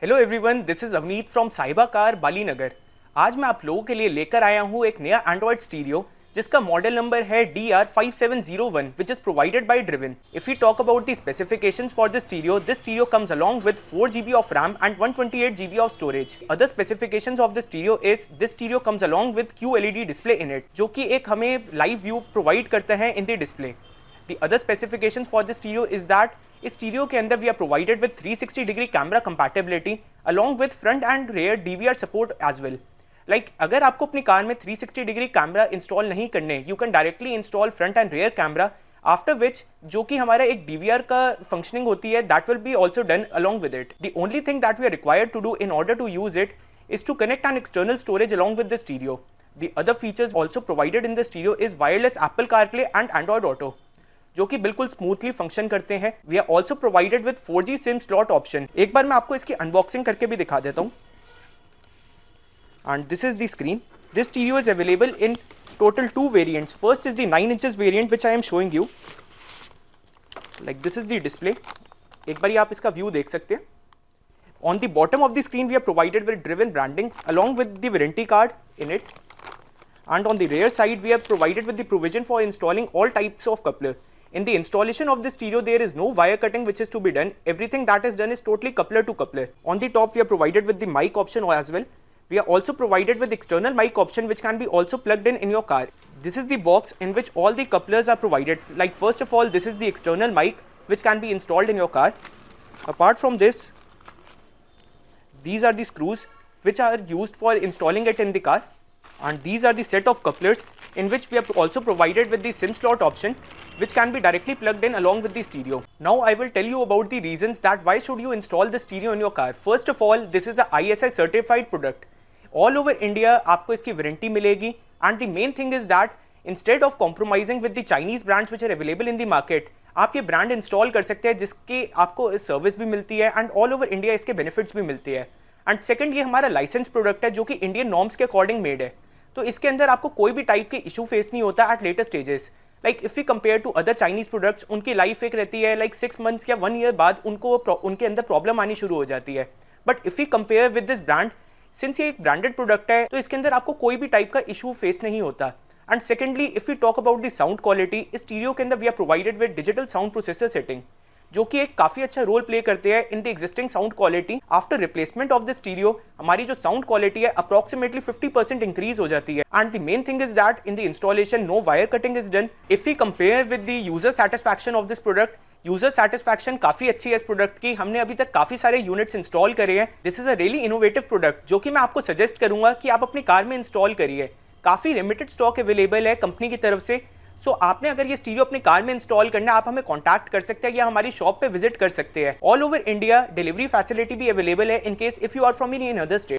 Hello everyone, this is Avneet from साहिबा car बाली नगर। आज मैं आप लोगों के लिए लेकर आया हूं एक नया एंड्रॉइड स्टीरियो जिसका मॉडल नंबर है DR5701 which is provided by Driven. If we talk about the specifications for this stereo comes along with 4 GB of RAM and 128 GB of storage. Other specifications of the stereo is this stereo comes along with QLED display in it, जो कि एक हमें live view provide करता है in the display. The other specifications for this stereo is that इस stereo के अंदर we are provided with 360-degree camera compatibility along with front and rear DVR support as well. Like अगर आपको अपनी car में 360-degree camera install नहीं करने, you can directly install front and rear camera, after which जो कि हमारा एक DVR का फंक्शनिंग होती है that will be also done along with it. The only thing that we are required to do in order to use it is to connect an external storage along with the stereo. The other features also provided in the stereo is wireless Apple CarPlay and Android Auto, जो कि बिल्कुल smoothly function करते हैं। We are also provided with 4G SIM slot option. एक बार मैं आपको इसकी अनबॉक्सिंग करके भी दिखा देता हूँ। And this is the screen. This stereo is available in total 2 variants. First is the 9 inches variant which I am showing you. Like this is the display. एक बार आप इसका व्यू देख सकते हैं। On the bottom of the screen we are provided with Driven branding along with the warranty card in it. And on the rear side, we are provided with the provision for installing all types of coupler. In the installation of the stereo, there is no wire cutting which is to be done. Everything that is done is totally coupler to coupler. On the top, we are provided with the mic option as well. We are also provided with external mic option which can be also plugged in your car. This is the box in which all the couplers are provided. Like first of all, this is the external mic which can be installed in your car. Apart from this, these are the screws which are used for installing it in the car. And these are the set of couplers in which we are also provided with the SIM slot option which can be directly plugged in along with the stereo. Now I will tell you about the reasons that why should you install the stereo in your car. First of all, this is a ISI certified product. All over India आपको इसकी warranty मिलेगी and the main thing is that instead of compromising with the Chinese brands which are available in the market, आप ये brand install कर सकते हैं जिसके आपको सर्विस भी मिलती है एंड ऑल ओवर इंडिया इसके बेनिफिट्स भी मिलती है। एंड सेकंड, ये हमारा लाइसेंस प्रोडक्ट है जो कि इंडियन नॉर्म्स के अकॉर्डिंग मेड है, तो इसके अंदर आपको कोई भी टाइप के इशू फेस नहीं होता at later stages. Like if you compare to other Chinese products, उनकी लाइफ एक रहती है लाइक 6 मंथ्स या 1 ईयर बाद उनके अंदर प्रॉब्लम आनी शुरू हो जाती है। But if you compare with this brand, since ये एक ब्रांडेड प्रोडक्ट है तो इसके अंदर आपको कोई भी टाइप का इशू फेस नहीं होता। And secondly, if you talk about the sound quality, इस स्टीरियो के अंदर we are provided with digital sound processor setting जो कि एक काफी अच्छा रोल प्ले करते हैं in the existing sound quality. After replacement of the stereo हमारी जो साउंड क्वालिटी है अप्रॉक्सीमेटली 50% इंक्रीज हो जाती है। And the main thing is that in the installation no wire cutting is done. If we compare with the user satisfaction of this product, user satisfaction काफी अच्छी है इस प्रोडक्ट की। हमने अभी तक काफी सारे यूनिट्स इंस्टॉल करे हैं। This is a really innovative product जो कि मैं आपको सजेस्ट करूंगा कि आप अपनी कार में इंस्टॉल करिए। काफी लिमिटेड स्टॉक अवेलेबल है कंपनी की तरफ से। सो आपने अगर ये स्टीरियो अपनी कार में इंस्टॉल करना है, आप हमें कांटेक्ट कर सकते हैं या हमारी शॉप पे विजिट कर सकते हैं। All over India delivery facility भी अवेलेबल है in case if you are from any other state.